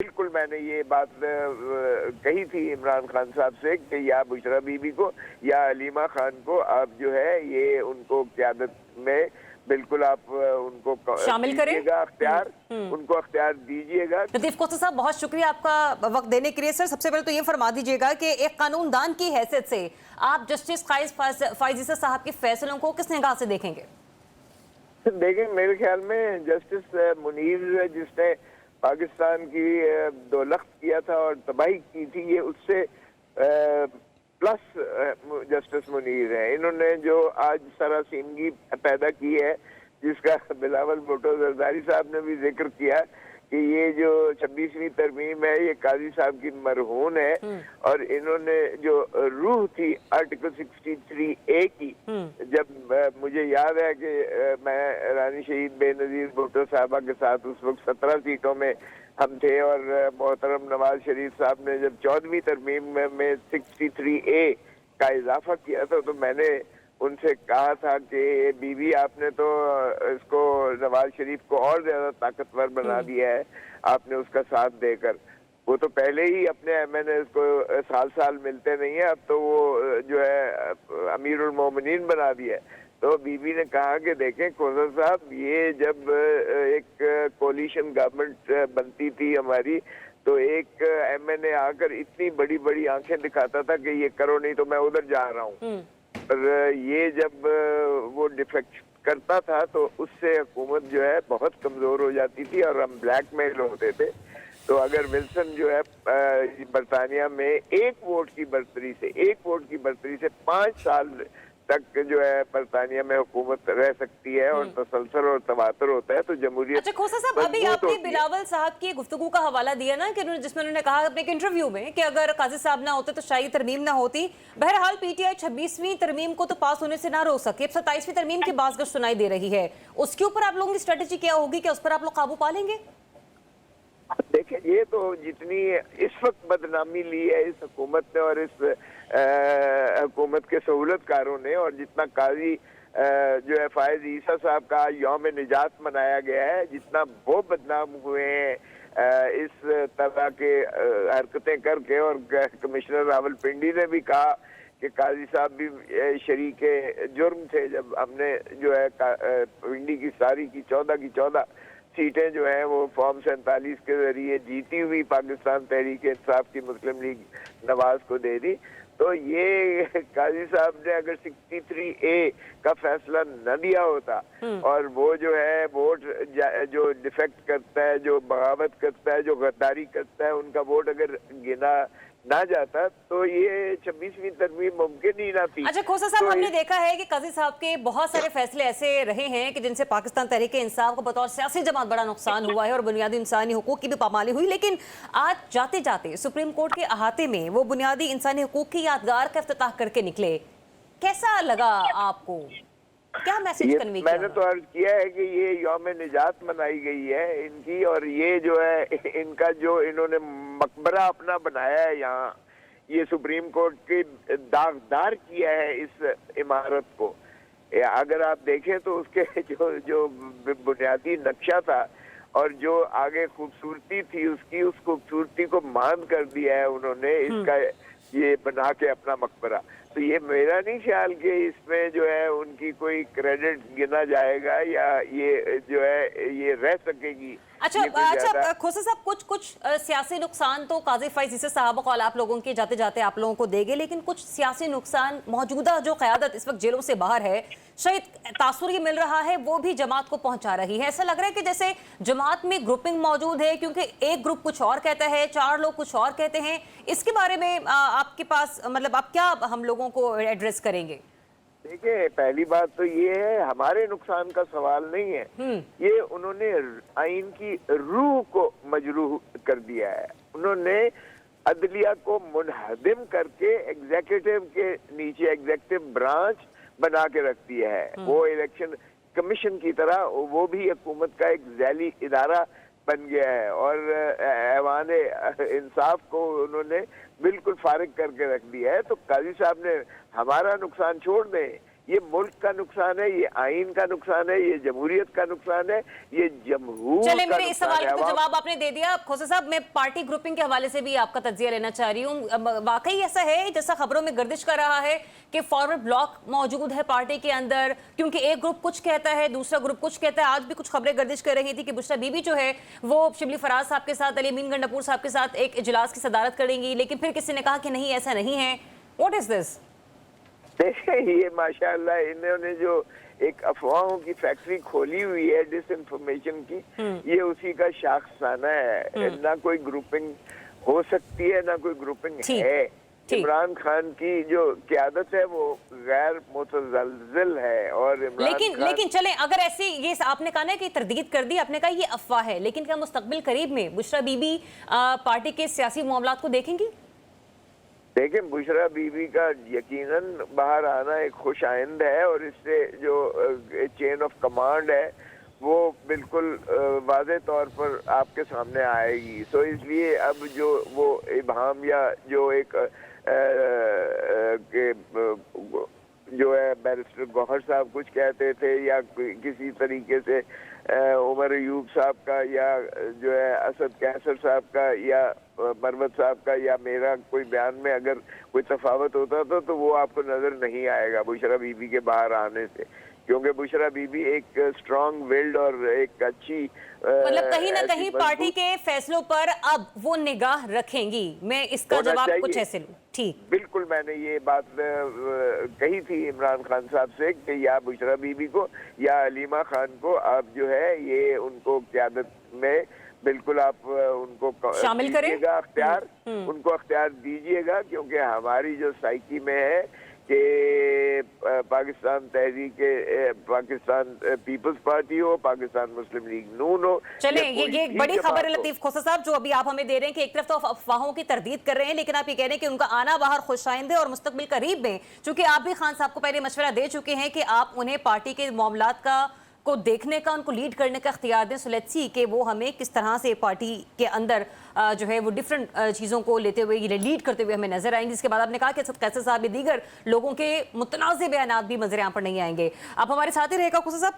बिल्कुल मैंने ये बात कही थी इमरान खान साहब से कि या बुशरा बीबी को या हलीमा खान को आप जो है ये उनको क़यादत में बिल्कुल आप उनको शामिल करें, अख्तियार उनको अख्तियार दीजिएगा। लतीफ कोसा साहब, बहुत शुक्रिया आपका वक्त देने के लिए। सर, सबसे पहले तो ये फरमा दीजिएगा कि एक कानूनदान की हैसियत से आप जस्टिस फाइज ईसा साहब के फैसलों को किस निगाह से देखेंगे? देखें, मेरे ख्याल में जस्टिस मुनीर जिसने पाकिस्तान की दोलख्त किया था और तबाही की थी, ये उससे प्लस जस्टिस मुनीर है। इन्होंने जो आज सरासीमगी पैदा की है, जिसका बिलावल भुट्टो जरदारी साहब ने भी जिक्र किया कि ये जो 26वीं तरमीम है ये काजी साहब की मरहून है, और इन्होंने जो रूह थी आर्टिकल 63A की, जब मुझे याद है कि मैं रानी शहीद बेनजीर भुट्टो साहबा के साथ उस वक्त 17 सीटों में हम थे, और मोहतरम नवाज शरीफ साहब ने जब 14वीं तरमीम में 63A का इजाफा किया था, तो मैंने उनसे कहा था कि बीबी आपने तो इसको नवाज शरीफ को और ज्यादा ताकतवर बना दिया है आपने उसका साथ देकर। वो तो पहले ही अपने MNAs को साल साल मिलते नहीं है, अब तो वो जो है अमीरुल मोमिनीन बना दिया है। तो बीबी ने कहा कि देखें कोसा साहब, ये जब एक कोलिशन गवर्नमेंट बनती थी हमारी, तो एक MNA आकर इतनी बड़ी बड़ी आंखें दिखाता था कि ये करो नहीं तो मैं उधर जा रहा हूँ, और ये जब वो डिफेक्ट करता था तो उससे हुकूमत जो है बहुत कमजोर हो जाती थी और हम ब्लैकमेल होते थे। तो अगर विल्सन जो है बरतानिया में एक वोट की बर्तरी से 5 साल तक जो है बरतानिया में हुकूमत रह सकती है और तसलसल और तवातर होता है, तो जमहूरियत। अच्छा खोसा साहब, अभी आपने बिलावल साहब की गुफ्तगू का हवाला दिया ना कि जिसमें उन्होंने कहा अपने एक इंटरव्यू में कि अगर काजी साहब ना होते तो शाही तरमीम ना होती। बहरहाल PTI 26वीं तरमीम को तो पास होने से ना रोक सके, अब 27वीं तरमीम की बाज़गश सुनाई दे रही है। उसके ऊपर आप लोगों की स्ट्रेटेजी क्या होगी, कि उस पर आप लोग काबू पा लेंगे? देखिए, ये तो जितनी इस वक्त बदनामी ली है इस हुकूमत ने और इस हुकूमत के सहूलतकारों ने, और जितना काजी जो है फायज ईसा साहब का यौम निजात मनाया गया है, जितना वो बदनाम हुए हैं इस तरह के हरकतें करके, और कमिश्नर रावलपिंडी ने भी कहा कि काजी साहब भी शरीक जुर्म थे जब हमने जो है पिंडी की सारी की 14 सीटें जो है वो फॉर्म 47 के जरिए जीती हुई पाकिस्तान तहरीक इंसाफ की मुस्लिम लीग नवाज को दे दी। तो ये काजी साहब ने अगर 63A का फैसला न दिया होता और वो जो है वोट जो डिफेक्ट करता है, जो बगावत करता है, जो गद्दारी करता है, उनका वोट अगर गिना ना जाता तो ये 26वीं तरमीम मुमकिन ही ना थी। अच्छा खोसा साहब, हमने देखा है कि काजी साहब के बहुत सारे फैसले ऐसे रहे हैं कि जिनसे पाकिस्तान तहरीक इंसाफ को बतौर सियासी जमात बड़ा नुकसान हुआ है और बुनियादी इंसानी हुकूक की भी पामाली हुई, लेकिन आज जाते जाते सुप्रीम कोर्ट के अहाते में वो बुनियादी इंसानी हुकूक की यादगार का इफ्तिताह करके निकले। कैसा लगा आपको? क्या मैसेज कन्वे किया? मैंने तो अर्ज किया है कि ये यौम निजात मनाई गई है इनकी, और ये जो है इनका जो इन्होंने मकबरा अपना बनाया है यहाँ, ये सुप्रीम कोर्ट के दागदार किया है इस इमारत को। अगर आप देखें तो उसके जो बुनियादी नक्शा था और जो आगे खूबसूरती थी उसकी, उस खूबसूरती को मांद कर दिया है उन्होंने इसका ये बना के अपना मकबरा। तो ये मेरा नहीं ख्याल कि इसमें जो है उनकी कोई क्रेडिट गिना जाएगा या ये जो है ये रह सकेगी। अच्छा खोसा साहब, कुछ सियासी नुकसान तो काजी फाइज ईसा साहब कौल आप लोगों के जाते जाते आप लोगों को देंगे, लेकिन कुछ सियासी नुकसान मौजूदा जो क़यादत इस वक्त जेलों से बाहर है, शायद तासुर ये मिल रहा है वो भी जमात को पहुंचा रही है। ऐसा लग रहा है कि जैसे जमात में ग्रुपिंग मौजूद है, क्योंकि एक ग्रुप कुछ और कहता है, 4 लोग कुछ और कहते हैं। इसके बारे में आपके पास मतलब आप क्या हम लोगों को एड्रेस करेंगे? देखिए, पहली बात तो ये है, हमारे नुकसान का सवाल नहीं है, ये उन्होंने आइन की रूह को मजरूह कर दिया है। उन्होंने अदलिया को मुनहदिम करके एग्जीक्यूटिव के नीचे एग्जीक्यूटिव ब्रांच बना के रख दिया है। वो इलेक्शन कमीशन की तरह वो भी हुकूमत का एक झैली इदारा बन गया है, और ऐवान इंसाफ को उन्होंने बिल्कुल फारिग करके रख दिया है। तो काजी साहब ने हमारा नुकसान छोड़ दें, ये मुल्क का नुकसान है, ये आइन का नुकसान है, ये जमहूरियत का नुकसान है, ये जमहूर चले का मेरे इस नुकसान सवाल है। का तो जवाब आपने दे दिया। खोसा साहब, मैं पार्टी ग्रुपिंग के हवाले से भी आपका तज्जिया लेना चाह रही हूँ। वाकई ऐसा है जैसा खबरों में गर्दिश कर रहा है कि फॉरवर्ड ब्लॉक मौजूद है पार्टी के अंदर, क्योंकि एक ग्रुप कुछ कहता है, दूसरा ग्रुप कुछ कहता है। आज भी कुछ खबरें गर्दिश कर रही थी कि बुशरा बीबी जो है वो शिबली फराज साहब के साथ, अली अमीन गंडापुर साहब के साथ एक इजलास की सदारत करेंगी, लेकिन फिर किसी ने कहा कि नहीं ऐसा नहीं है। What is this? देखिए, ये माशाल्लाह इन्होंने जो एक अफवाहों की फैक्ट्री खोली हुई है डिस इन्फॉर्मेशन की, ये उसी का शाखसाना है। ना कोई ग्रुपिंग हो सकती है, ना कोई ग्रुपिंग ठीक, है। ठीक। इमरान खान की जो क़यादत है वो गैर मुतज़लज़िल है। और लेकिन चलें, अगर ऐसे ये आपने कहा ना कि तरदीद कर दी, आपने कहा ये अफवाह है, लेकिन क्या मुस्तकबिल करीब में बुशरा बीबी पार्टी के सियासी मामलात को देखेंगी? देखिए, बुशरा बीबी का यकीनन बाहर आना एक खुश आइंद है, और इससे जो चेन ऑफ कमांड है वो बिल्कुल वाज़े तौर पर आपके सामने आएगी। सो इसलिए अब जो वो इबहम या जो एक जो है बैरिस्टर गौहर साहब कुछ कहते थे, या किसी तरीके से उमर अयूब साहब का, या जो है असद कैसर साहब का, या मरवत साहब का, या मेरा कोई बयान में अगर कोई तफावत होता था तो वो आपको नजर नहीं आएगा बुशरा बीबी के बाहर आने से, क्योंकि बुशरा बीबी एक स्ट्रॉन्ग विल्ड और एक अच्छी मतलब कहीं ना कहीं पार्टी के फैसलों पर अब वो निगाह रखेंगी। मैं इसका जवाब कुछ ऐसे लूं। ठीक, बिल्कुल, मैंने ये बात कही थी इमरान खान साहब से कि या बुशरा बीबी को या अलीमा खान को आप जो है ये उनको क़यादत में बिल्कुल आप उनको शामिल करें, अख्तियार उनको अख्तियार दीजिएगा, क्योंकि हमारी जो साइकी में है कि पाकिस्तान तहरीक पाकिस्तान पीपल्स पार्टी हो, पाकिस्तान मुस्लिम लीग नून हो। चलें, ये एक बड़ी खबर है लतीफ खोसा साहब जो अभी आप हमें दे रहे हैं कि एक तरफ तो अफवाहों की तरदीद कर रहे हैं, लेकिन आप ये कह रहे हैं कि उनका आना बाहर खुशाइंद है और मुस्तकबिल करीब में, चूंकि आप भी खान साहब को पहले मशवरा दे चुके हैं कि आप उन्हें पार्टी के मामलात का को देखने का, उनको लीड करने का इख्तियार दें। सो लेट्स सी कि वो हमें किस तरह से पार्टी के अंदर जो है वो डिफरेंट चीज़ों को लेते हुए, लीड करते हुए हमें नजर आएंगे। इसके बाद आपने कहा कि कैसर साहब भी दीगर लोगों के मुतनाज़ बयानात भी नजर यहाँ पर नहीं आएंगे। आप हमारे साथ ही रहेगा खोसा साहब।